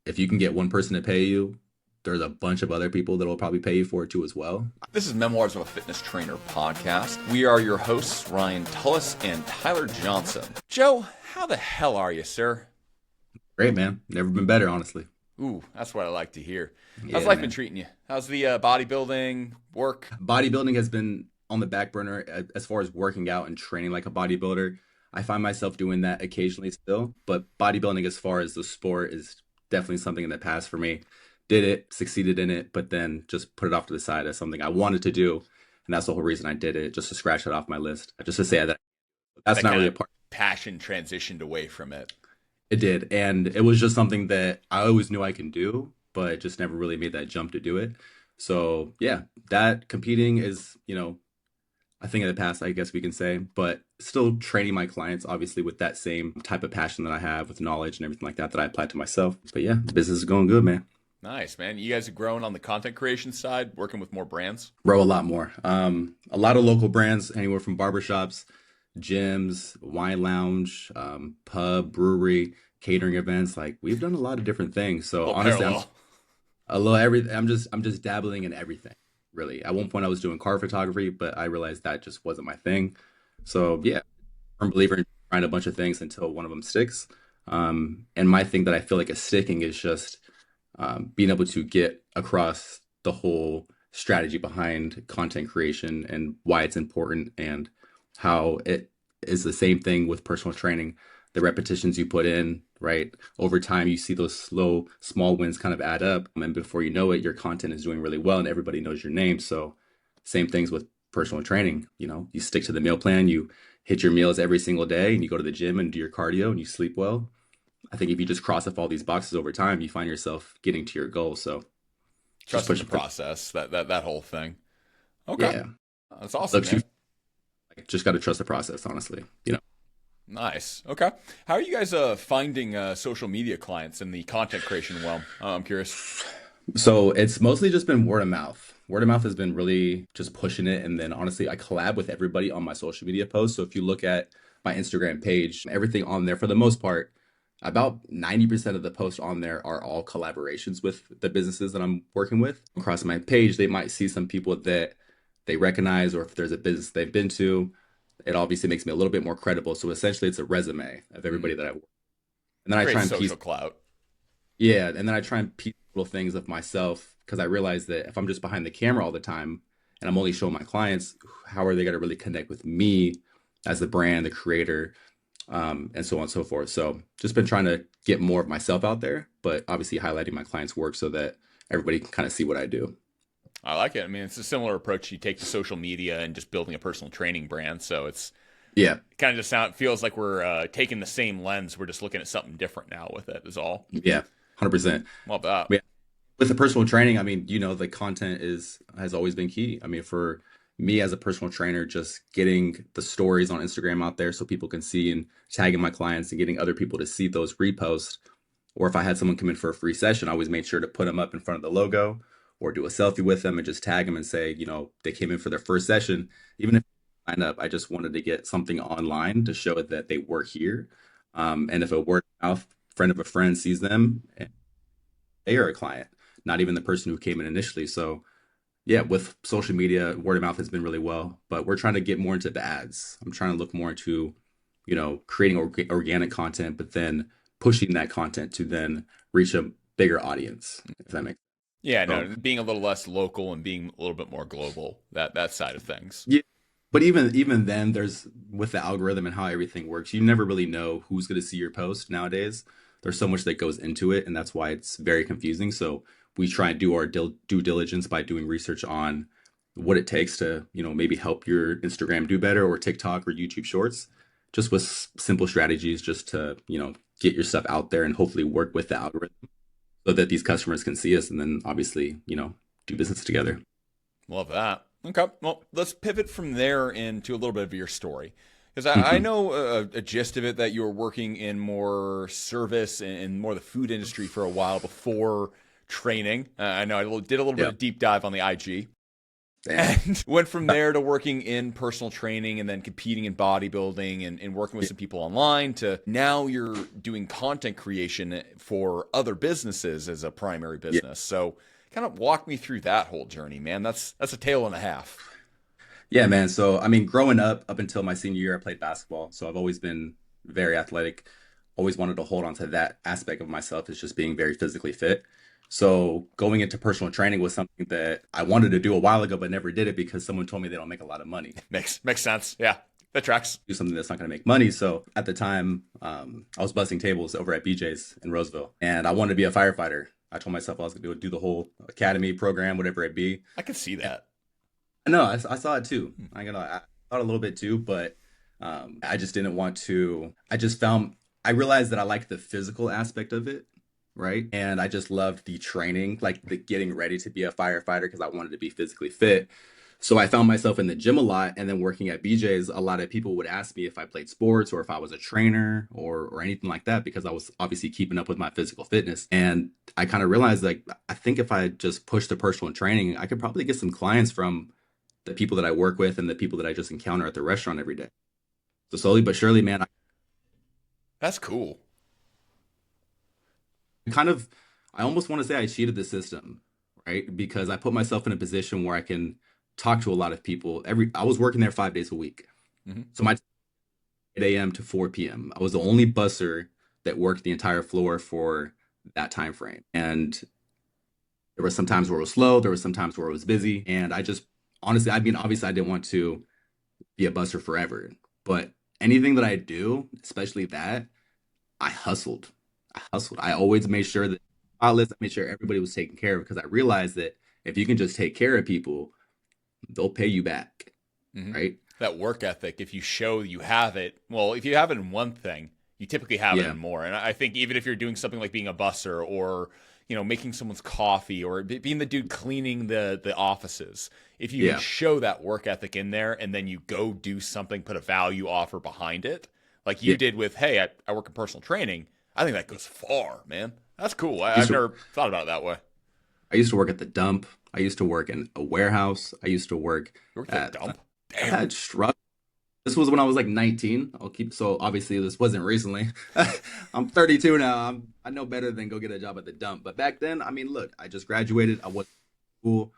if you can get one person to pay you, there's a bunch of other people that will probably pay you for it too as well. This is Memoirs of a Fitness Trainer podcast. We are your hosts, Ryan Tullis and Tyler Johnson. Joe, how the hell are you, sir? Great, man. Never been better, honestly. Ooh, that's what I like to hear. Yeah, How's life man. been treating you? How's the bodybuilding, work? Bodybuilding has been on the back burner as far as working out and training like a bodybuilder. I find myself doing that occasionally still, but bodybuilding as far as the sport is definitely something in the past for me. Did it, succeeded in it, but then just put it off to the side as something I wanted to do. And that's the whole reason I did it, just to scratch it off my list. Just to say that that's That not kind really a of part. passion transitioned away from it. It did. And it was just something that I always knew I can do, but just never really made that jump to do it. So yeah, that competing is, I think in the past, I guess we can say, but still training my clients, obviously, with that same type of passion that I have with knowledge and everything like that, that I apply to myself. But yeah, the business is going good, man. Nice, man. You guys have grown on the content creation side, working with more brands? Grow a lot more. A lot of local brands, anywhere from barbershops, gyms, wine lounge, pub, brewery, catering events. Like we've done a lot of different things. So Little honestly, I'm parallel. a little everything. I'm just dabbling in everything, really. At one point, I was doing car photography, but I realized that just wasn't my thing. So yeah, I'm a believer in trying a bunch of things until one of them sticks. And my thing that I feel like is sticking is just being able to get across the whole strategy behind content creation and why it's important and how it is the same thing with personal training. The repetitions you put in, right? Over time, you see those slow, small wins kind of add up. And before you know it, your content is doing really well and everybody knows your name. So, same things with personal training. You stick to the meal plan, you hit your meals every single day, and you go to the gym and do your cardio and you sleep well. I think if you just cross off all these boxes over time, you find yourself getting to your goal. So just Trusting the push. process, that whole thing. Okay. Yeah. That's awesome, Look, you man. just got to trust the process, honestly. Nice. Okay. How are you guys finding social media clients in the content creation realm? I'm curious. So it's mostly just been word of mouth. Word of mouth has been really just pushing it. And then honestly, I collab with everybody on my social media posts. So if you look at my Instagram page, everything on there for the most part, about 90% of the posts on there are all collaborations with the businesses that I'm working with. Across my page, they might see some people that they recognize, or if there's a business they've been to, it obviously makes me a little bit more credible. So essentially, it's a resume of everybody Mm. that I work. And then I Great try and social piece, clout. yeah, and then I try and piece little things of myself because I realize that if I'm just behind the camera all the time and I'm only showing my clients, how are they going to really connect with me as the brand, the creator, and so on and so forth. So just been trying to get more of myself out there, but obviously highlighting my clients' work so that everybody can kind of see what I do. I like it. I mean, it's a similar approach you take to social media and just building a personal training brand. So Yeah, it kind of just feels like we're taking the same lens. We're just looking at something different now with it is all. yeah, 100%. Love that. Yeah. With the personal training, I mean, the content has always been key. I mean, for me as a personal trainer, just getting the stories on Instagram out there so people can see and tagging my clients and getting other people to see those reposts. Or if I had someone come in for a free session, I always made sure to put them up in front of the logo or do a selfie with them and just tag them and say, they came in for their first session. Even if they sign up, I just wanted to get something online to show that they were here. And if a word of mouth friend of a friend sees them, they are a client, not even the person who came in initially. So yeah, with social media, word of mouth has been really well, but we're trying to get more into the ads. I'm trying to look more into, creating organic content, but then pushing that content to then reach a bigger audience, if that makes Yeah, sense. So no, being a little less local and being a little bit more global, that side of things. yeah, but even then, there's with the algorithm and how everything works, you never really know who's going to see your post nowadays. There's so much that goes into it, and that's why it's very confusing. So we try and do our due diligence by doing research on what it takes to, maybe help your Instagram do better or TikTok or YouTube Shorts, just with simple strategies, just to, get your stuff out there and hopefully work with the algorithm so that these customers can see us and then obviously, do business together. Love that. Okay, well, let's pivot from there into a little bit of your story. Because I know a gist of it that you were working in more service and more the food industry for a while before training. I know I did a little bit Yeah. of deep dive on the IG. Damn. and went from there to working in personal training and then competing in bodybuilding and working with Yeah. some people online to now you're doing content creation for other businesses as a primary Yeah. business. So kind of walk me through that whole journey, man. That's a tale and a half. Yeah, man. So, I mean, growing up until my senior year, I played basketball. So I've always been very athletic. Always wanted to hold on to that aspect of myself as just being very physically fit. So going into personal training was something that I wanted to do a while ago, but never did it because someone told me they don't make a lot of money. Makes sense. Yeah, that tracks. Do something that's not going to make money. So at the time, I was bussing tables over at BJ's in Roseville, and I wanted to be a firefighter. I told myself I was going to do the whole academy program, whatever it be. I can see that. No, I saw it too. I thought a little bit too, but I just didn't want to. I realized that I liked the physical aspect of it, right? And I just loved the training, like the getting ready to be a firefighter because I wanted to be physically fit. So I found myself in the gym a lot, and then working at BJ's, a lot of people would ask me if I played sports or if I was a trainer or anything like that because I was obviously keeping up with my physical fitness. And I kind of realized like I think if I just push the personal training, I could probably get some clients from the people that I work with and the people that I just encounter at the restaurant every day. So slowly but surely, man, That's cool. I kind of, I almost want to say I cheated the system, right? Because I put myself in a position where I can talk to a lot of people. I was working there 5 days a week. Hmm. So my 8 a.m. to 4 p.m. I was the only busser that worked the entire floor for that time frame. And there were some times where it was slow, there were some times where it was busy. And I just honestly, I mean, obviously I didn't want to be a busser forever. But anything that I do, especially that, I hustled. I hustled. I always made sure that I made sure everybody was taken care of because I realized that if you can just take care of people, they'll pay you back, Hmm. right? That work ethic, if you show you have it, well, if you have it in one thing, you typically have it Yeah, in more. And I think even if you're doing something like being a busser or making someone's coffee or being the dude cleaning the offices, if you can yeah. show that work ethic in there and then you go do something, put a value offer behind it, like you Yeah. did with, hey, I work in personal training. I think that goes far, man. That's cool. I used I've to, never thought about it that way. I used to work at the dump. I used to work in a warehouse. I used to work You work at at, the dump? I've Damn. had struggle. This was when I was like 19. So obviously this wasn't recently. I'm 32 now. I know better than go get a job at the dump. But back then, I mean, look, I just graduated. I was cool.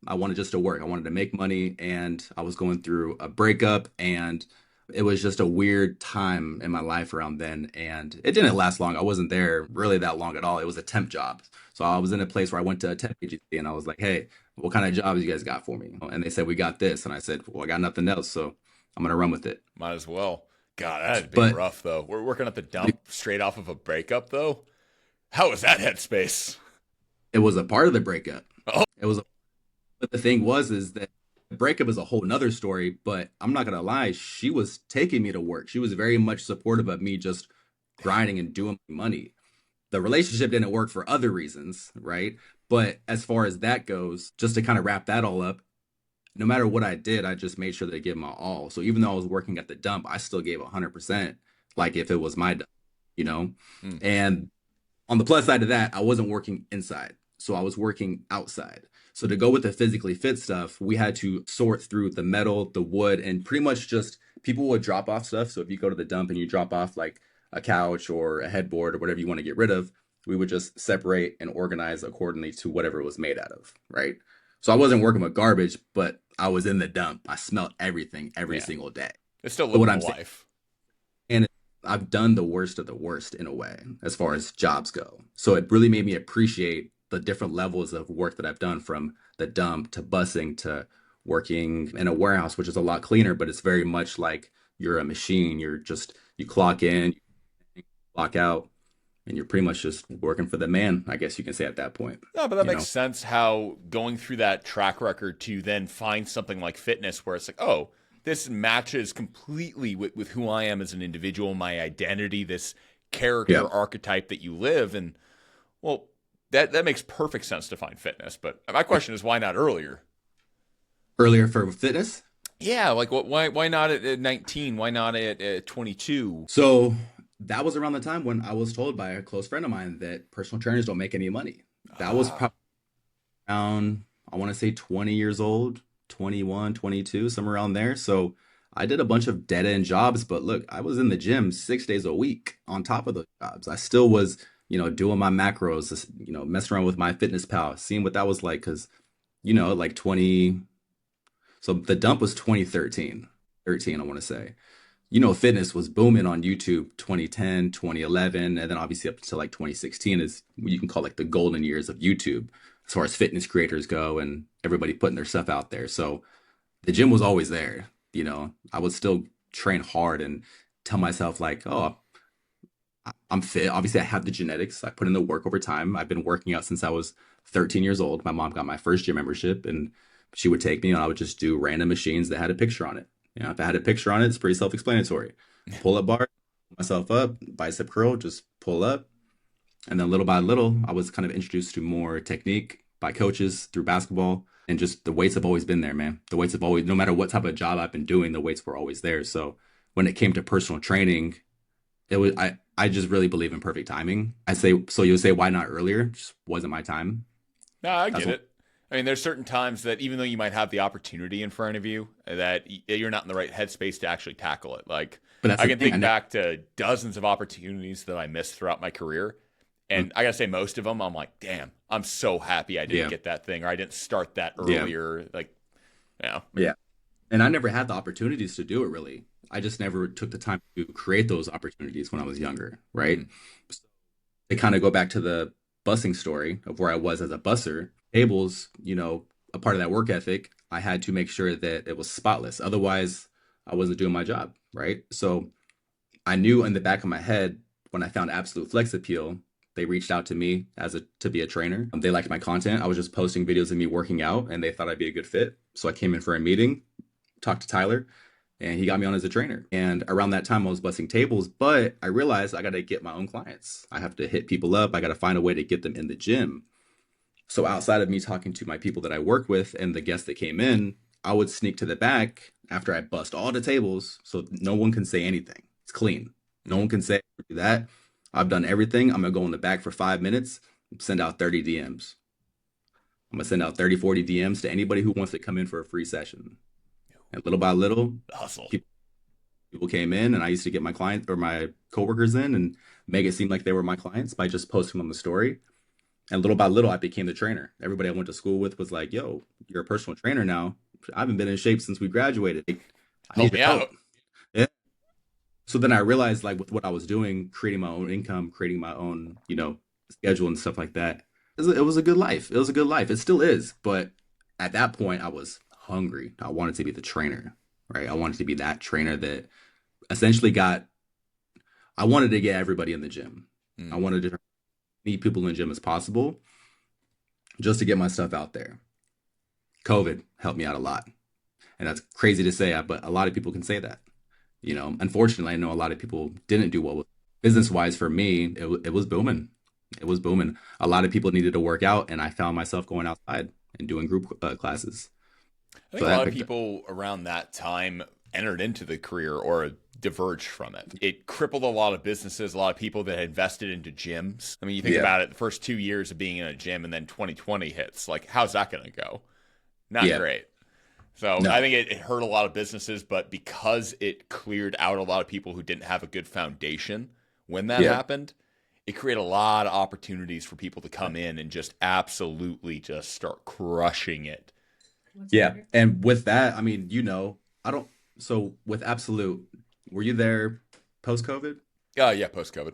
I wanted just to work. I wanted to make money, and I was going through a breakup, and it was just a weird time in my life around then. And it didn't last long. I wasn't there really that long at all. It was a temp job. So I was in a place where I went to a temp agency, and I was like, "Hey, what kind of jobs you guys got for me?" And they said, "We got this," and I said, "Well, I got nothing else, so I'm gonna run with it." Might as well. God, that'd be But rough though. We're working at the dump straight off of a breakup though. How was that headspace? it was a part of the breakup. Oh, It was, but the thing was, is that the breakup is a whole nother story. But I'm not gonna lie, she was taking me to work. She was very much supportive of me just grinding and doing money. The relationship didn't work for other reasons, right? But as far as that goes, just to kind of wrap that all up, no matter what I did, I just made sure to give my all. So even though I was working at the dump, I still gave 100%, like if it was my dump, you know? hmm. And on the plus side of that, I wasn't working inside. So I was working outside. So to go with the physically fit stuff, we had to sort through the metal, the wood, and pretty much just people would drop off stuff. So if you go to the dump and you drop off like a couch or a headboard or whatever you want to get rid of, we would just separate and organize accordingly to whatever it was made out of, right? So I wasn't working with garbage, but I was in the dump. I smelled everything every Yeah. single day. It's still So what living the I'm saying, life. and I've done the worst of the worst in a way as far as jobs go. So it really made me appreciate the different levels of work that I've done from the dump to busing to working in a warehouse, which is a lot cleaner, but it's very much like you're a machine. You clock in, you clock out, and you're pretty much just working for the man, I guess you can say at that point, No, but that you makes know? sense how going through that track record to then find something like fitness where it's like, oh, this matches completely with who I am as an individual, my identity, this Yeah. character archetype that you live. And well, that makes perfect sense to find fitness. But my question is, why not earlier? Earlier for fitness. Yeah, like why not at 19? Why not at 22? So that was around the time when I was told by a close friend of mine that personal trainers don't make any money. That was Ah, probably around, I want to say 20 years old 21, 22, somewhere around there. So I did a bunch of dead end jobs, but look, I was in the gym 6 days a week on top of those jobs. I still was, doing my macros, just, messing around with my fitness pal, seeing what that was like. Cause, like 20, so the dump was 2013, 13, I want to say. Fitness was booming on YouTube 2010, 2011, and then obviously up until like 2016 is what you can call like the golden years of YouTube as far as fitness creators go and everybody putting their stuff out there. So the gym was always there. I would still train hard and tell myself like, oh, I'm fit. Obviously, I have the genetics. I put in the work over time. I've been working out since I was 13 years old. My mom got my first gym membership, and she would take me, and I would just do random machines that had a picture on it. If I had a picture on it, it's pretty self-explanatory. Pull up bar, pull myself up, bicep curl, just pull up. And then little by little, I was kind of introduced to more technique by coaches through basketball. And just the weights have always been there, man. The weights have always, no matter what type of job I've been doing, the weights were always there. So when it came to personal training, I just really believe in perfect timing. I say, so you'll say, why not earlier? Just wasn't my time. No, I That's get what, it. I mean, there's certain times that even though you might have the opportunity in front of you, that you're not in the right headspace to actually tackle it. Like, but that's I the can thing. think back to dozens of opportunities that I missed throughout my career. Mm, And I gotta say, most of them, I'm like, damn, I'm so happy I didn't yeah, get that thing or I didn't start that yeah, earlier. Like, yeah. yeah. And I never had the opportunities to do it really. I just never took the time to create those opportunities when I was younger, right? Mm. So to kind of go back to the busing story of where I was as a busser, tables, a part of that work ethic, I had to make sure that it was spotless. Otherwise, I wasn't doing my job, right? So I knew in the back of my head when I found Absolute Flex Appeal, they reached out to me as a to be a trainer. They liked my content. I was just posting videos of me working out, and they thought I'd be a good fit. So I came in for a meeting, talked to Tyler, and he got me on as a trainer. And around that time, I was busting tables, but I realized I got to get my own clients. I have to hit people up. I got to find a way to get them in the gym. So outside of me talking to my people that I work with and the guests that came in, I would sneak to the back after I bust all the tables so no one can say anything. It's clean. No one can say do that. I've done everything. I'm gonna go in the back for 5 minutes, send out 30 DMs. I'm gonna send out 30, 40 DMs to anybody who wants to come in for a free session. And little by little, Hustle. people came in, and I used to get my clients or my coworkers in and make it seem like they were my clients by just posting on the story. And little by little, I became the trainer. Everybody I went to school with was like, "Yo, you're a personal trainer now. I haven't been in shape since we graduated. I Help need me your help." out. Yeah. So then I realized, like, with what I was doing, creating my own income, creating my own, schedule and stuff like that, it was a good life. It was a good life. It still is. But at that point, I was hungry. I wanted to be the trainer, right? I wanted to be that trainer that essentially I wanted to get everybody in the gym. I Mm. wanted to meet people in the gym as possible just to get my stuff out there. COVID helped me out a lot. And that's crazy to say, but a lot of people can say that. Unfortunately, I know a lot of people didn't do well with business wise. For me, it was booming. It was booming. A lot of people needed to work out, and I found myself going outside and doing group classes. I So think a that lot of picked up. people around that time entered into the career or diverged from it. It crippled a lot of businesses, a lot of people that had invested into gyms. I mean, you think Yeah, about it, the first 2 years of being in a gym and then 2020 hits. Like, how's that going to go? Not yeah, great. So I no, think it hurt a lot of businesses, but because it cleared out a lot of people who didn't have a good foundation when that yeah, happened, it created a lot of opportunities for people to come in and just absolutely just start crushing it. yeah. And with that, I mean, I don't. So with Absolute, were you there post COVID? Yeah, post COVID.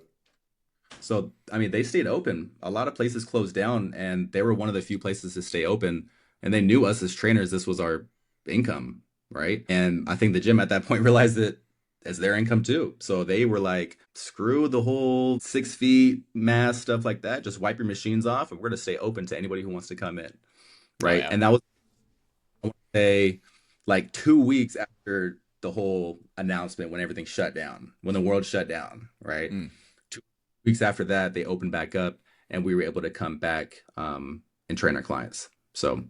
So, I mean, they stayed open. A lot of places closed down, and they were one of the few places to stay open. And they knew us as trainers, this was our income, right? And I think the gym at that point realized that as their income too. So they were like, screw the whole 6 feet mass stuff like that. Just wipe your machines off, and we're going to stay open to anybody who wants to come in, Oh right? yeah. And that was, I want to say, like 2 weeks after the whole announcement when everything shut down, when the world shut down, right? Mm. 2 weeks after that, they opened back up, and we were able to come back and train our clients. So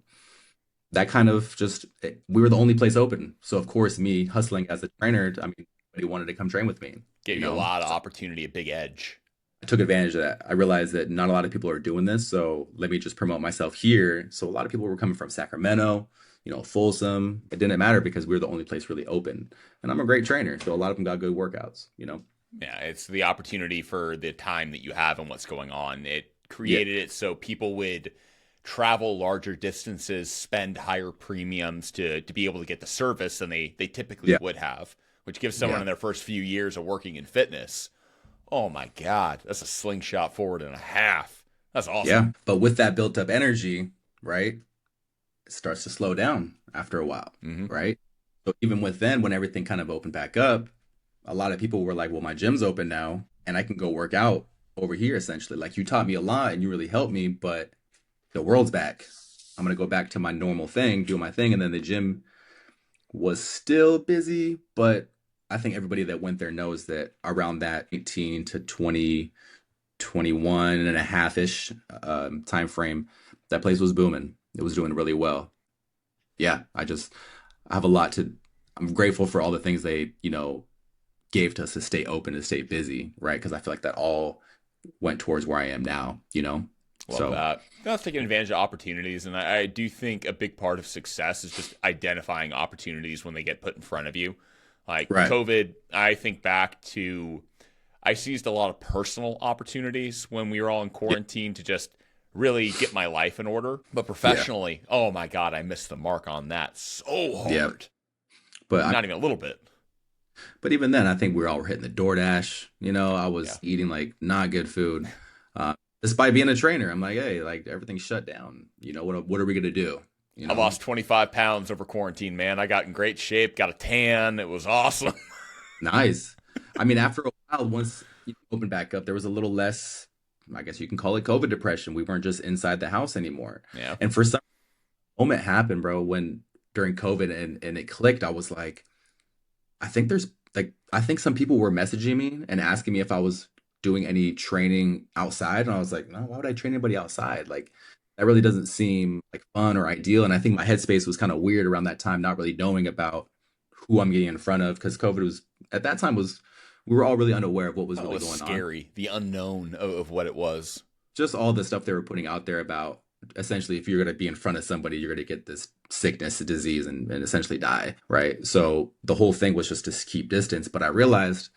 that kind of just we were the only place open. So of course, me hustling as a trainer, I mean, nobody wanted to come train with me, Gave you you a know. lot of So opportunity, a big edge. I took advantage of that. I realized that not a lot of people are doing this, so let me just promote myself here. So a lot of people were coming from Sacramento, Folsom. It didn't matter because we were the only place really open. And I'm a great trainer, so a lot of them got good workouts. Yeah, it's the opportunity for the time that you have and what's going on. It Yeah. created it so people would travel larger distances, spend higher premiums to be able to get the service than they typically Yeah. would have, which gives someone Yeah. in their first few years of working in fitness, oh my God, that's a slingshot forward and a half. That's awesome. Yeah. But with that built up energy, right, it starts to slow down after a while, Hmm. right? So even with then, when everything kind of opened back up, a lot of people were like, well, my gym's open now and I can go work out over here essentially. Like you taught me a lot and you really helped me, but the world's back. I'm gonna go back to my normal thing, do my thing, and then the gym was still busy, but I think everybody that went there knows that around that 18 to 20, 21 and a half ish time frame, that place was booming. It was doing really well. Yeah, I have a lot to. I'm grateful for all the things they gave to us to stay open and stay busy, right? Because I feel like that all went towards where I am now. Love So that. That's taking advantage of opportunities. And I do think a big part of success is just identifying opportunities when they get put in front of you. Like right, COVID, I think back to, I seized a lot of personal opportunities when we were all in yeah, quarantine to just really get my life in order. But yeah, professionally, oh my God, I missed the mark on that so yeah. hard. But Not even a little bit. But even then, I think we all were hitting the DoorDash. I Yeah. was eating like not good food. Uh, Despite being a trainer, I'm like, hey, like everything's shut down. What are we gonna do? You I know, lost 25 pounds over quarantine, man. I got in great shape, got a tan. It was awesome. nice. I mean, after a while, once you opened back up, there was a little less. I guess you can call it COVID depression. We weren't just inside the house anymore. Yeah. And for some moment happened, bro, when during COVID and it clicked, I was like, I think some people were messaging me and asking me if I was doing any training outside. And I was like, no, why would I train anybody outside? Like that really doesn't seem like fun or ideal. And I think my headspace was kind of weird around that time, not really knowing about who I'm getting in front of because COVID was at that time was we were all really unaware of what was That really was going on. scary. The unknown of what it was. Just all the stuff they were putting out there about essentially if you're going to be in front of somebody, you're going to get this sickness, disease, and essentially die, right? So the whole thing was just to keep distance. But I realized,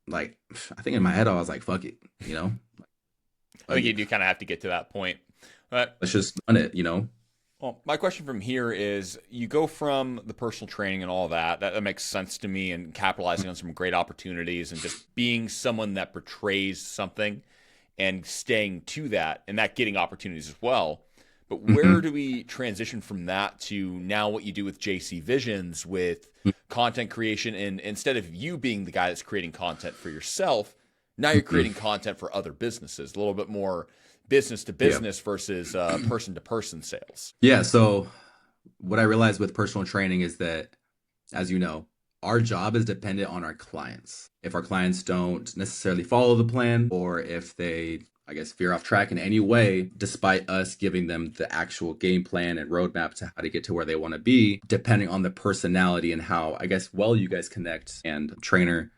like, I think in my head, I was like, fuck it. I think Like, you do kind of have to get to that point. But let's just run it. well, my question from here is you go from the personal training and all that. That makes sense to me and capitalizing on some great opportunities and just being someone that portrays something and staying to that and that getting opportunities as well. But where Mhm. do we transition from that to now what you do with JC Visions with content creation? And instead of you being the guy that's creating content for yourself, now you're Mhm. creating content for other businesses, a little bit more business to Yeah. business versus person to person sales. Yeah. So what I realized with personal training is that, as you know, our job is dependent on our clients. If our clients don't necessarily follow the plan, or if they, I guess, veer off track in any way, despite us giving them the actual game plan and roadmap to how to get to where they want to be, depending on the personality and how, I guess, well you guys connect and trainer,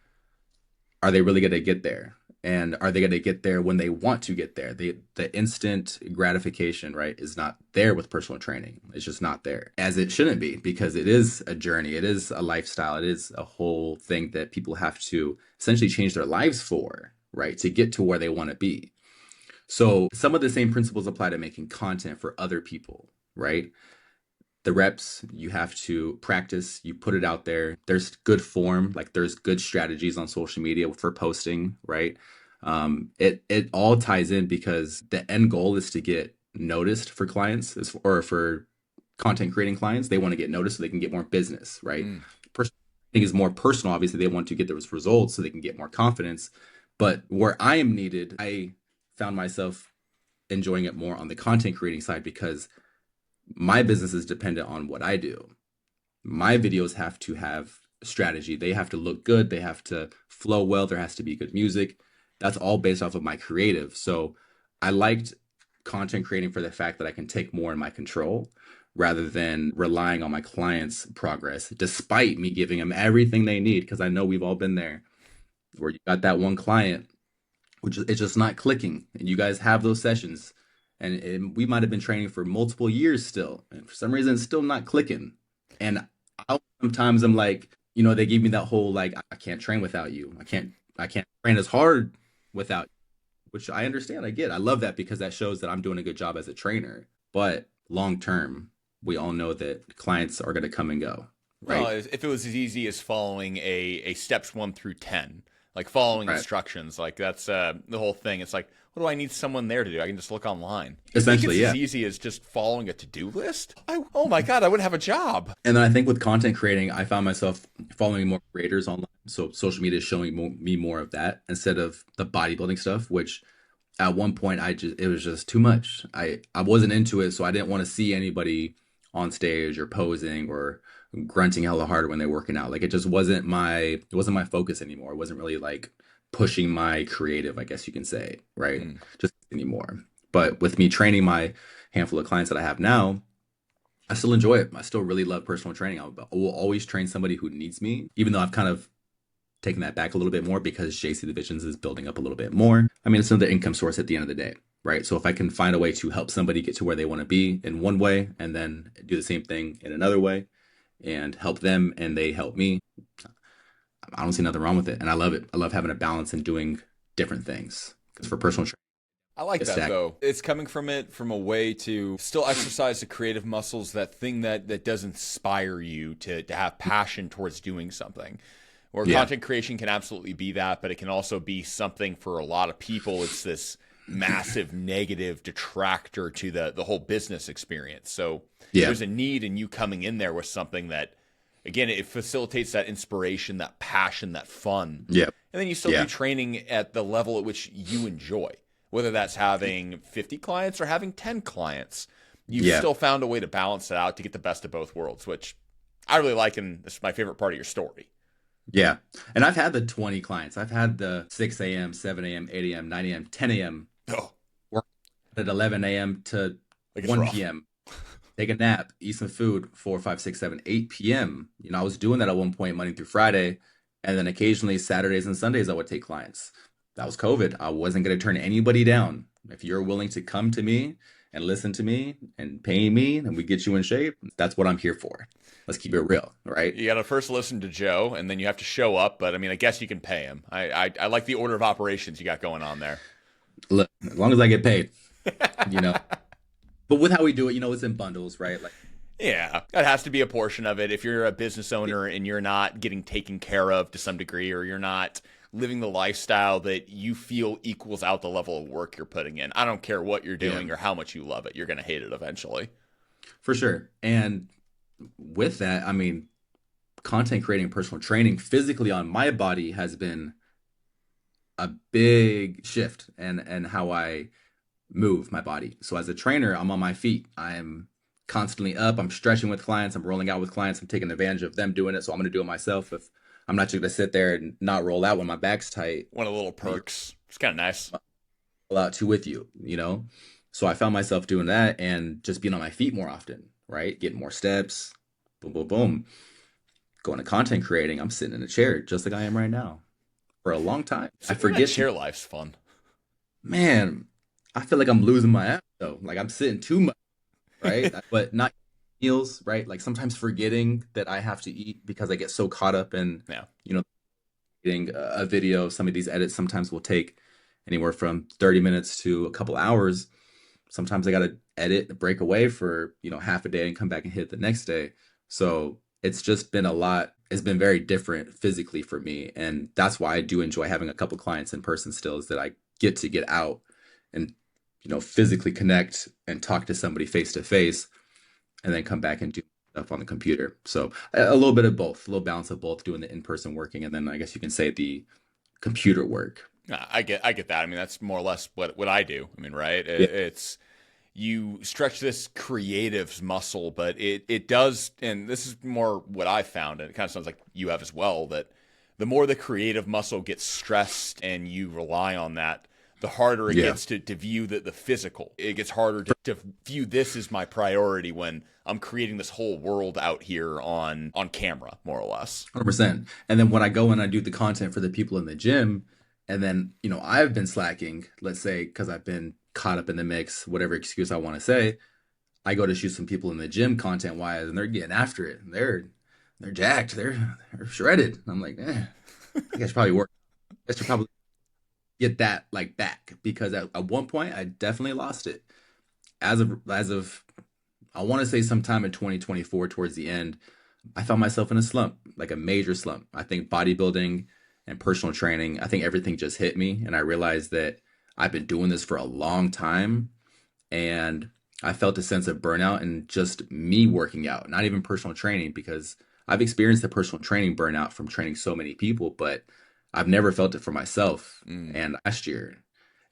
are they really going to get there? And are they going to get there when they want to get there? The instant gratification, right, is not there with personal training. It's just not there, as it shouldn't be, because it is a journey. It is a lifestyle. It is a whole thing that people have to essentially change their lives for, right, to get to where they want to be. So some of the same principles apply to making content for other people, right? The reps, you have to practice, you put it out there. There's good form, like there's good strategies on social media for posting, right? It all ties in because the end goal is to get noticed for clients or for content creating clients. They want to get noticed so they can get more business, right? Mm. Personal training is more personal. Obviously, they want to get those results so they can get more confidence. But where I am needed, I found myself enjoying it more on the content creating side because my business is dependent on what I do. My videos have to have strategy. They have to look good. They have to flow well. There has to be good music. That's all based off of my creative. So I liked content creating for the fact that I can take more in my control rather than relying on my clients' progress, despite me giving them everything they need. Because I know we've all been there where you got that one client which it's just not clicking. And you guys have those sessions, we might have been training for multiple years still, and for some reason, it's still not clicking. And sometimes I'm like, they give me that whole like, I can't train without you. I can't train as hard without, which I understand. I get. I love that because that shows that I'm doing a good job as a trainer. But long term, we all know that clients are going to come and go, Well, right? if it was as easy as following a steps 1 through 10, like following Right. instructions, like that's the whole thing. It's like, what do I need someone there to do? I can just look online. You think it's Essentially, as yeah. easy as just following a to-do list? Oh my God, I wouldn't have a job. And then I think with content creating, I found myself following more creators online. So social media is showing me more of that instead of the bodybuilding stuff, which at one point it was just too much. I wasn't into it, so I didn't want to see anybody on stage or posing or grunting hella hard when they're working out. Like it wasn't my focus anymore. It wasn't really like pushing my creative, I guess you can say, right? Mm. Just anymore. But with me training my handful of clients that I have now, I still enjoy it. I still really love personal training. I will always train somebody who needs me, even though I've kind of taken that back a little bit more because JC Divisions is building up a little bit more. I mean, it's another income source at the end of the day, right? So if I can find a way to help somebody get to where they want to be in one way and then do the same thing in another way and help them and they help me, I don't see nothing wrong with it. And I love it. I love having a balance and doing different things. Because for personal training, I like it's that stacked. though. It's coming from it from a way to still exercise the creative muscles, that thing that does inspire you to have passion towards doing something. Where Yeah. content creation can absolutely be that, but it can also be something for a lot of people. It's this massive negative detractor to the whole business experience. So Yeah. there's a need in you coming in there with something that, again, it facilitates that inspiration, that passion, that fun. Yeah. And then you still Yeah. do training at the level at which you enjoy, whether that's having 50 clients or having 10 clients. You've Yeah. still found a way to balance it out to get the best of both worlds, which I really like. And this is my favorite part of your story. Yeah. And I've had the 20 clients. I've had the 6 a.m., 7 a.m., 8 a.m., 9 a.m., 10 a.m., Oh, work at 11 a.m. to like it's 1 rough. p.m., take a nap, eat some food, 4, 5, 6, 7, 8 p.m. I was doing that at one point, Monday through Friday. And then occasionally Saturdays and Sundays, I would take clients. That was COVID. I wasn't going to turn anybody down. If you're willing to come to me and listen to me and pay me and we get you in shape, that's what I'm here for. Let's keep it real, right? You got to first listen to Joe, and then you have to show up. But I mean, I guess you can pay him. I like the order of operations you got going on there. Look, as long as I get paid, you know. But with how we do it, it's in bundles, right? Like, Yeah, that has to be a portion of it. If you're a business owner and you're not getting taken care of to some degree, or you're not living the lifestyle that you feel equals out the level of work you're putting in, I don't care what you're yeah, doing or how much you love it. You're going to hate it eventually. for sure. And with that, I mean, content creating, personal training physically on my body has been a big shift and how I move my body. So as a trainer, I'm on my feet. I'm constantly up. I'm stretching with clients. I'm rolling out with clients. I'm taking advantage of them doing it. So I'm going to do it myself. If I'm not just going to sit there and not roll out when my back's tight, One of the little perks. It's kind of nice. roll out too with you. So I found myself doing that and just being on my feet more often, right? Getting more steps, boom, boom, boom. Going to content creating, I'm sitting in a chair just like I am right now for a long time. I Sitting in that forget to, chair life's fun. man, I feel like I'm losing my ass though. Like I'm sitting too much, right? But not meals, right? Like sometimes forgetting that I have to eat because I get so caught up in, Yeah. you know, getting a video. Some of these edits sometimes will take anywhere from 30 minutes to a couple hours. Sometimes I got to edit, break away for, half a day and come back and hit the next day. So it's just been a lot. It's been very different physically for me. And that's why I do enjoy having a couple clients in person still, is that I get to get out and, physically connect and talk to somebody face to face and then come back and do stuff on the computer. So a little bit of both, a little balance of both, doing the in-person working and then I guess you can say the computer work. I get that. I mean, that's more or less what I do. I mean, right? Yeah. It's you stretch this creative's muscle, but it does, and this is more what I found, and it kind of sounds like you have as well, that the more the creative muscle gets stressed and you rely on that, the harder it Yeah. gets to view the physical. It gets harder to view this as my priority when I'm creating this whole world out here on camera, more or less. 100%. And then when I go and I do the content for the people in the gym, And then, I've been slacking, let's say, because I've been caught up in the mix, whatever excuse I want to say. I go to shoot some people in the gym content wise, and they're getting after it. And they're jacked. They're shredded. I'm like, I guess probably work. I should probably get that like back because at one point I definitely lost it. As of I want to say sometime in 2024 towards the end, I found myself in a slump, like a major slump. I think bodybuilding and personal training, I think everything just hit me and I realized that I've been doing this for a long time and I felt a sense of burnout and just me working out, not even personal training because I've experienced the personal training burnout from training so many people, but I've never felt it for myself. Mm. And last year,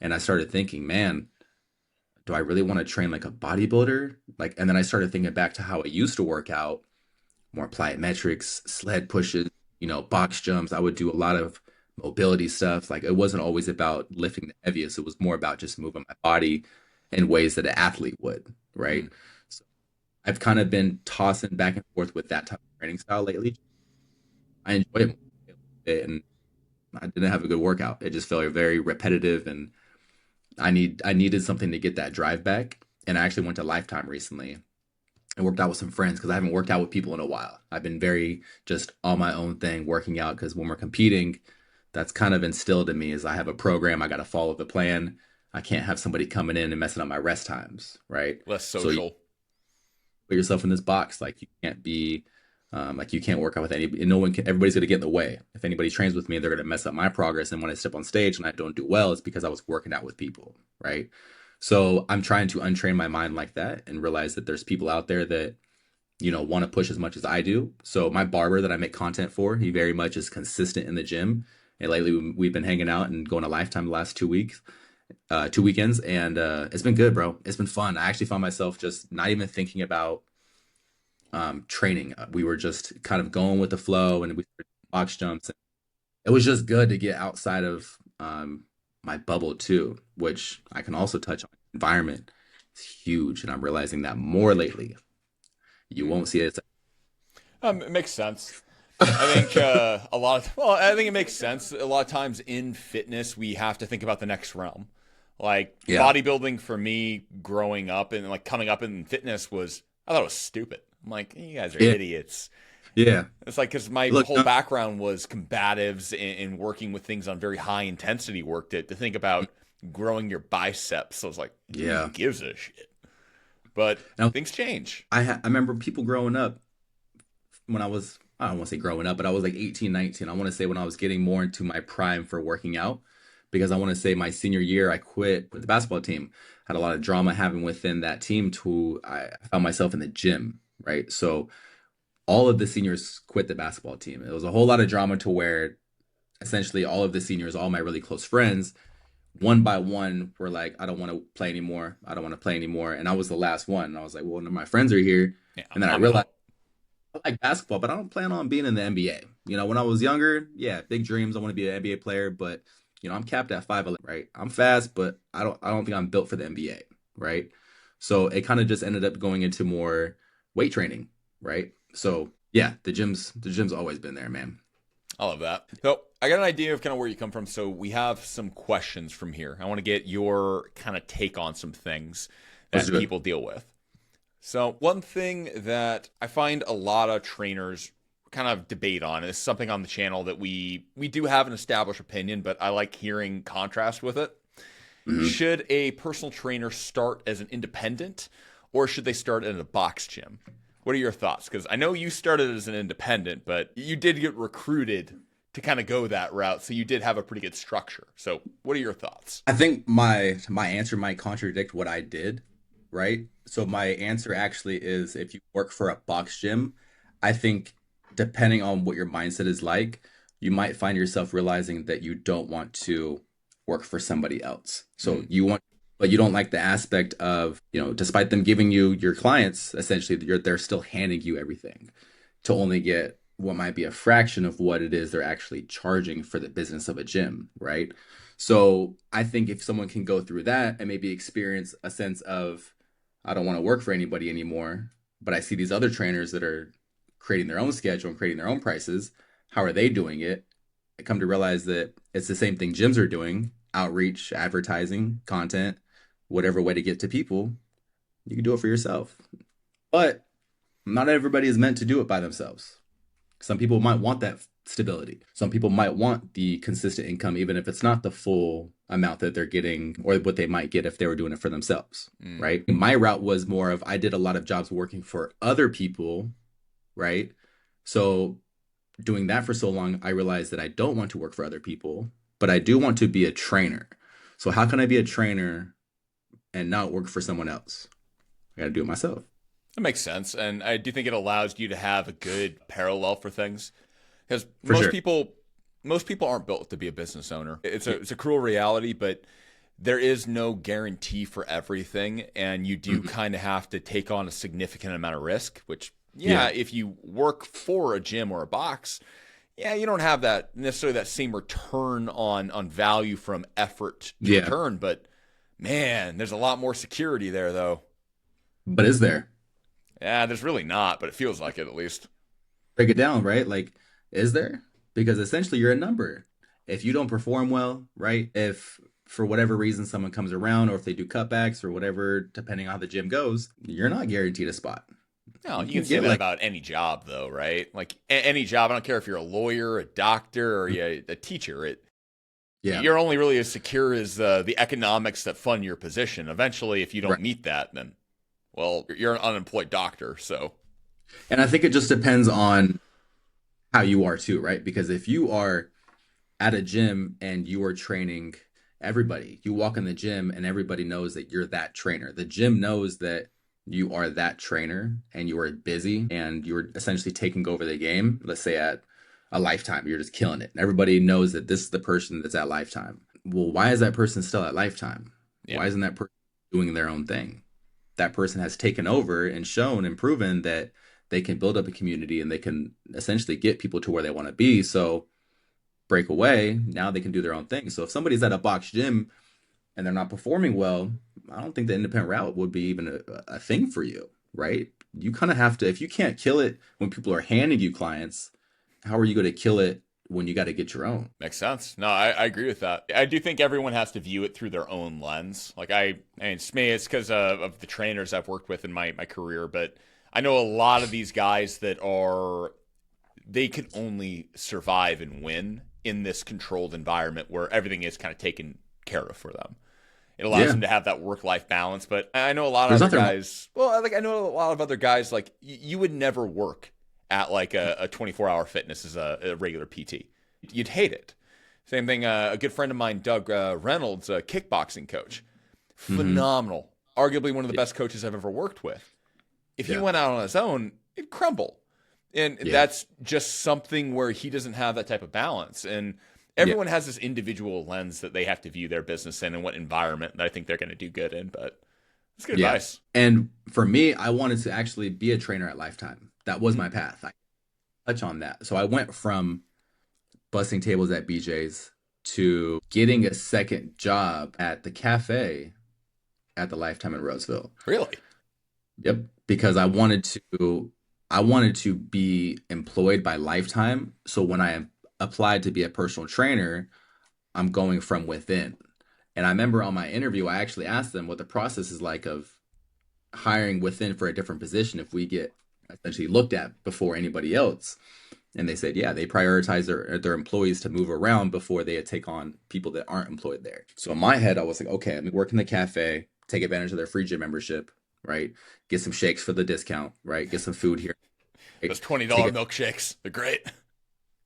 and I started thinking, man, do I really want to train like a bodybuilder? Like, and then I started thinking back to how I used to work out, more plyometrics, sled pushes, box jumps. I would do a lot of mobility stuff. Like, it wasn't always about lifting the heaviest. It was more about just moving my body in ways that an athlete would, right? Mm. So I've kind of been tossing back and forth with that type of training style lately. I enjoy it more, and I didn't have a good workout. It just felt very repetitive, and I needed something to get that drive back. And I actually went to Lifetime recently and worked out with some friends because I haven't worked out with people in a while. I've been very just on my own thing working out because when we're competing, that's kind of instilled in me is I have a program, I got to follow the plan. I can't have somebody coming in and messing up my rest times, right? Less So you social. put yourself in this box, like you can't be, like you can't work out with anybody. No one can. Everybody's gonna get in the way. If anybody trains with me, they're gonna mess up my progress. And when I step on stage and I don't do well, it's because I was working out with people, right? So I'm trying to untrain my mind like that and realize that there's people out there that want to push as much as I do. So my barber that I make content for, he very much is consistent in the gym. And lately we've been hanging out and going to Lifetime the last 2 weeks, 2 weekends, and it's been good, bro. It's been fun. I actually found myself just not even thinking about training. We were just kind of going with the flow, and we started box jumps. It was just good to get outside of my bubble too, which I can also touch on. Environment is huge, and I'm realizing that more lately. You Mm. won't see it. It makes sense. I think I think it makes sense. A lot of times in fitness, we have to think about the next realm. Like Yeah, bodybuilding for me, growing up and like coming up in fitness was, I thought it was stupid. I'm like, you guys are yeah, idiots. yeah. It's like because my Look, whole background was combatives and working with things on very high intensity work to think about growing your biceps. So I was like, who yeah. even gives a shit? But Now, things change. I remember people growing up when I don't want to say growing up, but I was like 18, 19. I want to say when I was getting more into my prime for working out, because I want to say my senior year, I quit with the basketball team. Had a lot of drama having within that team to I found myself in the gym, right? So all of the seniors quit the basketball team. It was a whole lot of drama to where essentially all of the seniors, all my really close friends, one by one were like, I don't want to play anymore. I don't want to play anymore. And I was the last one. And I was like, well, none of my friends are here. Yeah, And then I I'm realized out. I like basketball, but I don't plan on being in the NBA. When I was younger, yeah, big dreams. I want to be an NBA player, but I'm capped at 5'11", right? I'm fast, but I don't think I'm built for the NBA, right? So it kind of just ended up going into more weight training, right? So yeah, the gym's always been there, man. I love that. So I got an idea of kind of where you come from. So we have some questions from here. I want to get your kind of take on some things Let's that do it. people deal with. So one thing that I find a lot of trainers kind of debate on is something on the channel that we do have an established opinion, but I like hearing contrast with it. Hmm. Should a personal trainer start as an independent or should they start at a box gym? What are your thoughts? Because I know you started as an independent, but you did get recruited to kind of go that route. So you did have a pretty good structure. So what are your thoughts? I think my answer might contradict what I did, right? So my answer actually is if you work for a box gym, I think depending on what your mindset is like, you might find yourself realizing that you don't want to work for somebody else. So Mm, but you don't like the aspect of, despite them giving you your clients, essentially they're still handing you everything to only get what might be a fraction of what it is they're actually charging for the business of a gym, right? So I think if someone can go through that and maybe experience a sense of, I don't want to work for anybody anymore, but I see these other trainers that are creating their own schedule and creating their own prices. How are they doing it? I come to realize that it's the same thing gyms are doing, outreach, advertising, content, whatever way to get to people. You can do it for yourself. But not everybody is meant to do it by themselves. Some people might want that stability. Some people might want the consistent income, even if it's not the full amount that they're getting or what they might get if they were doing it for themselves, Mm. right? My route was more of I did a lot of jobs working for other people, right? So doing that for so long, I realized that I don't want to work for other people, but I do want to be a trainer. So how can I be a trainer and not work for someone else? I got to do it myself. That makes sense. And I do think it allows you to have a good parallel for things. Because For sure. most people aren't built to be a business owner. Yeah. It's a cruel reality, but there is no guarantee for everything, and you do Mhm. kind of have to take on a significant amount of risk, which yeah, Yeah. if you work for a gym or a box, yeah, you don't have that necessarily that same return on value from effort to Yeah. return, but man, there's a lot more security there though. But is there? Yeah, there's really not, but it feels like it at least. Break it down, right? Like, is there? Because essentially you're a number. If you don't perform well, right? If for whatever reason someone comes around or if they do cutbacks or whatever, depending on how the gym goes, you're not guaranteed a spot. No, You you can can say get that like, about any job, though, right? Like any job. I don't care if you're a lawyer, a doctor, or a teacher. yeah, You're only really as secure as the economics that fund your position. Eventually, if you don't right. meet that, then well, you're an unemployed doctor. So And I think it just depends on how you are too, right? Because if you are at a gym and you are training everybody, you walk in the gym and everybody knows that you're that trainer. The gym knows that you are that trainer and you are busy and you're essentially taking over the game. Let's say at a Lifetime, you're just killing it. Everybody knows that this is the person that's at Lifetime. Well, why is that person still at Lifetime? yeah, Why isn't that person doing their own thing? That person has taken over and shown and proven that they can build up a community and they can essentially get people to where they want to be. So break away, now they can do their own thing. So if somebody's at a box gym and they're not performing well, I don't think the independent route would be even a thing for you, right? You kind of have to, if you can't kill it when people are handing you clients, how are you going to kill it when you got to get your own? makes sense. No, I agree with that. I do think everyone has to view it through their own lens. Like I mean, it's me, it's because of the trainers I've worked with in my career, but I know a lot of these guys that are they can only survive and win in this controlled environment where everything is kind of taken care of for them. It allows Yeah, them to have that work-life balance. But I know a lot of there's other nothing wrong. guys. Well, like I know a lot of other guys. Like you would never work at like a 24-hour fitness as a regular PT. You'd hate it. Same thing. A good friend of mine, Doug Reynolds, a kickboxing coach, Hmm. phenomenal. Arguably one of the Yeah, best coaches I've ever worked with. If he yeah, went out on his own, it'd crumble. And yeah, that's just something where he doesn't have that type of balance. And yeah, everyone has this individual lens that they have to view their business in and what environment that I think they're going to do good in. But it's good yeah. advice. And for me, I wanted to actually be a trainer at Lifetime. That was Mm-hmm. my path. I touch on that. So I went from busting tables at BJ's to getting a second job at the cafe at the Lifetime in Roseville. Really? Yep, because I wanted to be employed by Lifetime. So when I applied to be a personal trainer, I'm going from within. And I remember on my interview, I actually asked them what the process is like of hiring within for a different position if we get essentially looked at before anybody else. And they said, yeah, they prioritize their employees to move around before they take on people that aren't employed there. So in my head, I was like, okay, let me work in the cafe, take advantage of their free gym membership, right? Get some shakes for the discount, right? Get some food here, right? Those $20 Take milkshakes, they're great.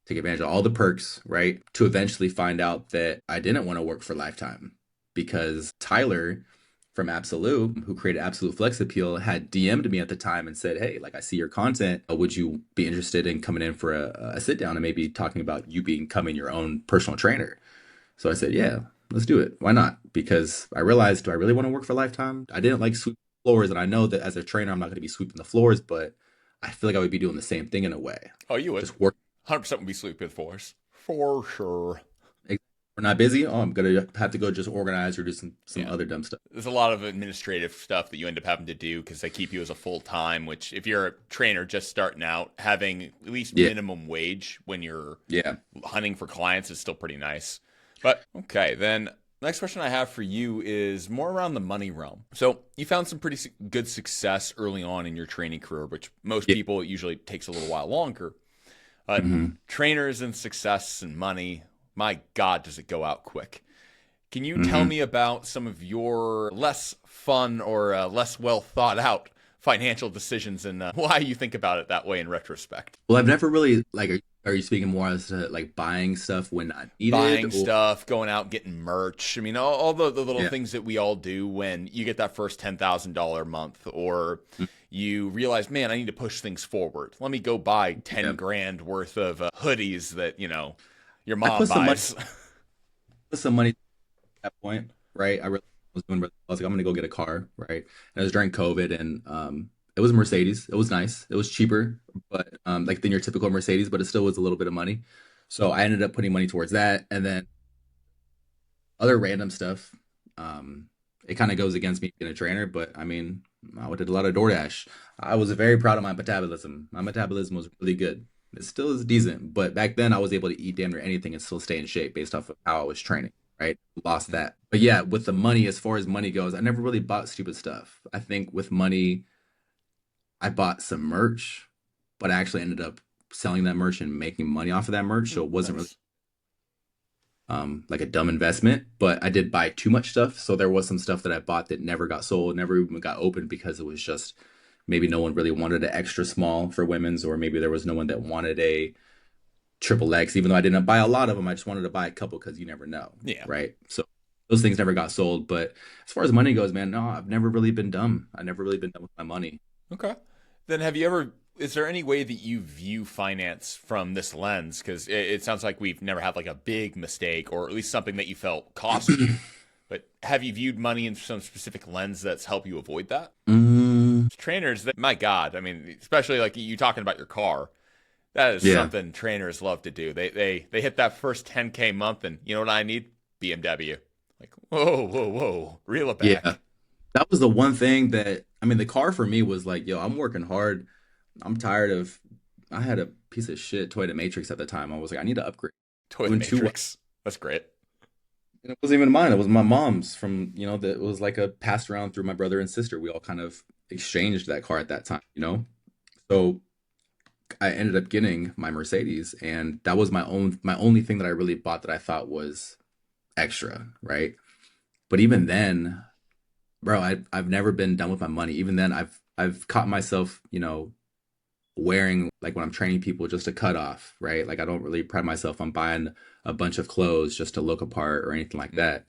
take advantage of all the perks, right? To eventually find out that I didn't want to work for Lifetime because Tyler from Absolute, who created Absolute Flex Appeal, had DM'd me at the time and said, hey, like I see your content. Would you be interested in coming in for a sit down and maybe talking about you becoming your own personal trainer? So I said, yeah, let's do it. Why not? Because I realized, do I really want to work for Lifetime? I didn't like sweeping floors, and I know that as a trainer, I'm not going to be sweeping the floors, but I feel like I would be doing the same thing in a way. Oh, you would. Just work. 100% would be sleeping force. For sure. we're not busy. Oh, I'm gonna have to go just organize or do some Yeah. other dumb stuff. There's a lot of administrative stuff that you end up having to do because they keep you as a full time, which if you're a trainer just starting out, having at least Yeah, minimum wage when you're yeah. hunting for clients is still pretty nice. But okay, then next question I have for you is more around the money realm. So you found some pretty good success early on in your training career, which most Yeah. people it usually takes a little while longer. But Hmm. trainers and success and money, my God, does it go out quick. Can you tell Hmm. me about some of your less fun or less well thought out financial decisions and why you think about it that way in retrospect? Well, I've never really like. Are you speaking more as to like buying stuff when not needed, Buying or stuff, going out, getting merch. I mean, all the little yeah, things that we all do when you get that first $10,000 month or you realize, man, I need to push things forward. Let me go buy yeah. 10 grand worth of hoodies that, your I mom buys. put some money at that point, right? I really was doing. I was like, I'm gonna go get a car, right? And it was during COVID, and it was a Mercedes. It was nice. It was cheaper, but like than your typical Mercedes, but it still was a little bit of money. So I ended up putting money towards that, and then other random stuff. Um, it kind of goes against me being a trainer, but I mean, I did a lot of DoorDash. I was very proud of my metabolism. My metabolism was really good. It still is decent, but back then I was able to eat damn near anything and still stay in shape based off of how I was training, right? Lost that. But yeah, with the money, as far as money goes, I never really bought stupid stuff. I think with money, I bought some merch, but I actually ended up selling that merch and making money off of that merch. So it wasn't really Nice. like a dumb investment, but I did buy too much stuff. So there was some stuff that I bought that never got sold, never even got opened because it was just maybe no one really wanted an extra small for women's, or maybe there was no one that wanted a triple X, even though I didn't buy a lot of them. I just wanted to buy a couple because you never know, Yeah. right? So those things never got sold. But as far as money goes, man, no, I've never really been dumb. I've never really been dumb with my money. Okay. Then have you ever, is there any way that you view finance from this lens? Because it sounds like we've never had like a big mistake or at least something that you felt cost you. But have you viewed money in some specific lens that's helped you avoid that? Mm, Trainers, that, my God, I mean, especially like you talking about your car, that is yeah, something trainers love to do. They hit that first 10K month and you know what I need? BMW. Like, whoa, whoa, whoa, reel it yeah. back. That was the one thing that I mean, the car for me was like, yo, I'm working hard. I'm tired of. I had a piece of shit Toyota Matrix at the time. I was like, I need to upgrade. Toilet Doing too well. Matrix. That's great. And it wasn't even mine. It was my mom's from, that it was like a passed around through my brother and sister. We all kind of exchanged that car at that time. So I ended up getting my Mercedes, and that was my only thing that I really bought that I thought was extra, right? But even then, bro, I've never been done with my money. Even then, I've caught myself, wearing like when I'm training people just a cut off, right? Like I don't really pride myself on buying a bunch of clothes just to look apart or anything like that.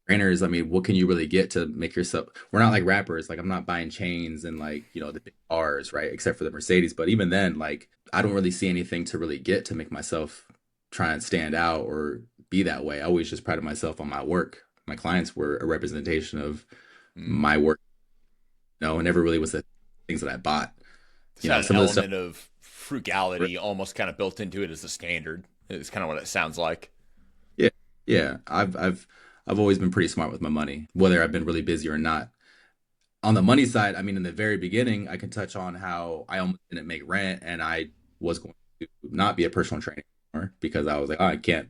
Trainers, I mean, what can you really get to make yourself? We're not like rappers. Like I'm not buying chains and like, the big cars, right? Except for the Mercedes. But even then, like I don't really see anything to really get to make myself try and stand out or be that way. I always just prided myself on my work. My clients were a representation of Mm. my work, and never really was the things that I bought. It's got an Some of the stuff. element of frugality almost kind of built into it as a standard. It's kind of what it sounds like. Yeah, yeah. I've always been pretty smart with my money, whether I've been really busy or not. On the money side, I mean, in the very beginning, I can touch on how I almost didn't make rent, and I was going to not be a personal trainer anymore because I was like, oh, I can't.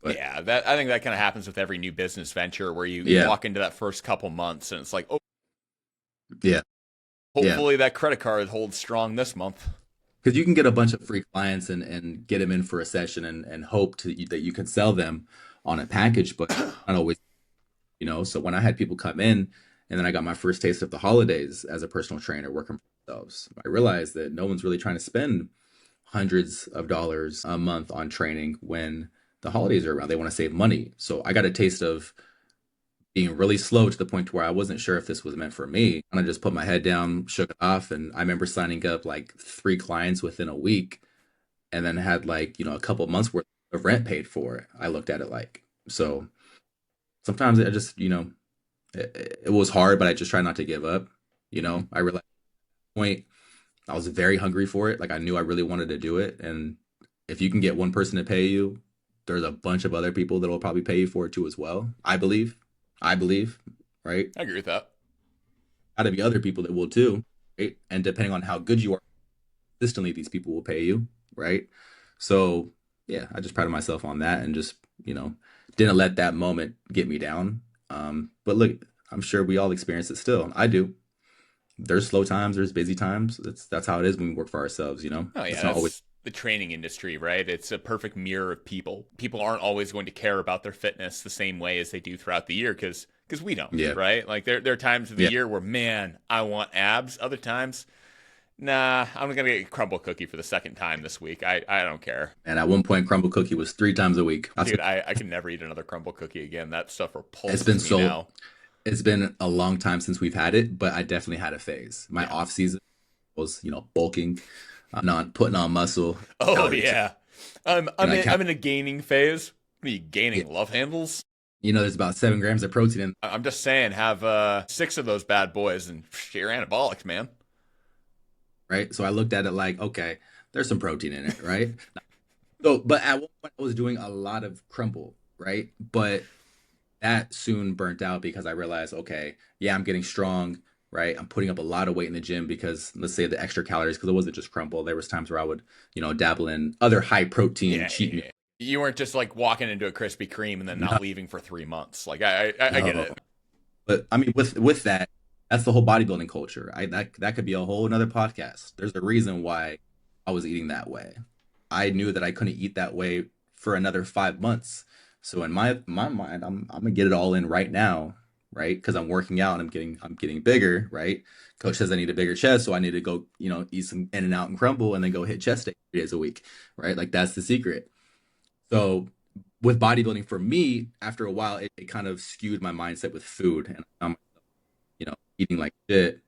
But Yeah, that I think that kind of happens with every new business venture where you yeah, walk into that first couple months and it's like, oh, yeah, yeah. hopefully that credit card holds strong this month. Because you can get a bunch of free clients and get them in for a session and hope that you can sell them on a package, but not always. So when I had people come in and then I got my first taste of the holidays as a personal trainer working for themselves, I realized that no one's really trying to spend hundreds of dollars a month on training when the holidays are around. They want to save money. So I got a taste of being really slow to the point to where I wasn't sure if this was meant for me. And I just put my head down, shook it off, and I remember signing up like 3 clients within a week, and then had like a couple months worth of rent paid for it. I looked at it like so. Sometimes I just it was hard, but I just try not to give up. Hmm. I realized at the point I was very hungry for it. Like I knew I really wanted to do it, and if you can get one person to pay you, there's a bunch of other people that will probably pay you for it too as well. I believe, right? I agree with that. Gotta be other people that will too, right? And depending on how good you are, consistently these people will pay you, right? So yeah, I just prided myself on that and just, you know, didn't let that moment get me down. But look, I'm sure we all experience it still. I do. There's slow times, there's busy times. That's how it is when we work for ourselves, you know? Oh yeah, It's not always that's the training industry, right? It's a perfect mirror of people. People aren't always going to care about their fitness the same way as they do throughout the year because we don't, yeah. right? Like there are times of the Yeah. year where man, I want abs. Other times, nah, I'm gonna get a crumble cookie for the second time this week. I don't care. And at one point crumble cookie was 3 times a week. Dude, I can never eat another crumble cookie again. That stuff It's been repulses me so now. it's been a long time since we've had it, but I definitely had a phase. My Yeah. off season was, you know, bulking, not putting on muscle, Oh calorie check, yeah. I'm and I'm I in, count. I'm in a gaining phase. What are you Yeah, gaining? Love handles? you know, there's about 7 grams of protein in, I'm just saying, have 6 of those bad boys and you're anabolics, man. right? So I looked at it like, okay, there's some protein in it, right? So, but at one point I was doing a lot of crumble, right? But that soon burnt out because I realized, okay, yeah, I'm getting strong, right? I'm putting up a lot of weight in the gym because let's say the extra calories, because it wasn't just crumble. There was times where I would, you know, dabble in other high protein Yeah, yeah, cheat meals. yeah. You weren't just like walking into a Krispy Kreme and then No, not leaving for 3 months. Like I get no. it. But I mean, with that, that's the whole bodybuilding culture. That could be a whole another podcast. There's a reason why I was eating that way. I knew that I couldn't eat that way for another 5 months. So in my mind, I'm gonna get it all in right now, right? Because I'm working out and I'm getting bigger, right? Coach says I need a bigger chest, so I need to go, you know, eat some in and out and crumble and then go hit chest day 3 days a week, right? Like that's the secret. So with bodybuilding for me, after a while, it kind of skewed my mindset with food, and I'm, you know, eating like shit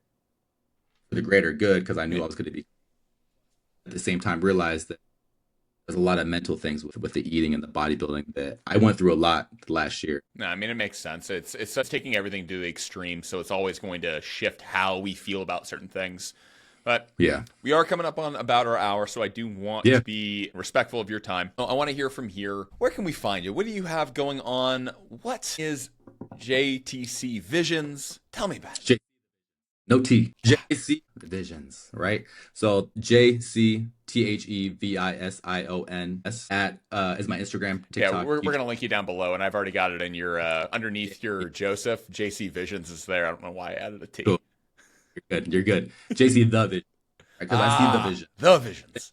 for the greater good because I knew I was going to be at the same time realized that there's a lot of mental things with the eating and the bodybuilding that I went through a lot last year. No, I mean it makes sense. It's just taking everything to the extreme, so it's always going to shift how we feel about certain things. But Yeah. we are coming up on about our hour, so I do want Yeah. to be respectful of your time. I want to hear from here. Where can we find you? What do you have going on? What is JTC Visions? Tell me about it. J No T. Yeah. JC Divisions, right? So JCTHEVISIONS at is my Instagram, Yeah, TikTok, we're YouTube. going to link you down below, and I've already got it in your underneath your Joseph. JC Visions is there. I don't know why I added a T. Cool. You're good. You're good. JC the Vision, right? Because I see the Ah, vision. the Visions.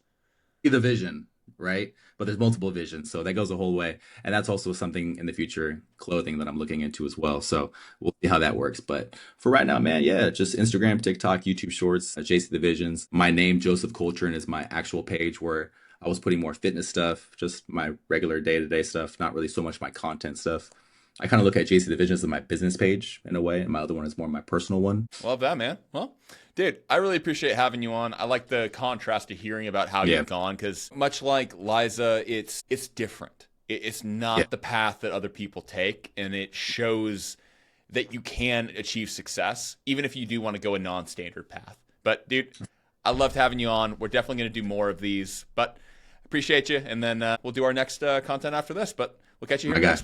See the vision, right? But there's multiple visions, so that goes the whole way. And that's also something in the future, clothing that I'm looking into as well. So we'll see how that works. But for right now, man, yeah, just Instagram, TikTok, YouTube Shorts, JC the Visions. My name, Joseph Coltrin, is my actual page where I was putting more fitness stuff, just my regular day-to-day stuff, not really so much my content stuff. I kind of look at JC the Visions as my business page in a way, and my other one is more my personal one. Love that, man. Well, dude, I really appreciate having you on. I like the contrast to hearing about how Yeah, you've gone because much like Liza, it's different. It's yeah. not the path that other people take, and it shows that you can achieve success even if you do want to go a non-standard path. But dude, I loved having you on. We're definitely going to do more of these, but appreciate you. And then we'll do our next content after this. But we'll catch you here My in the guy. next one.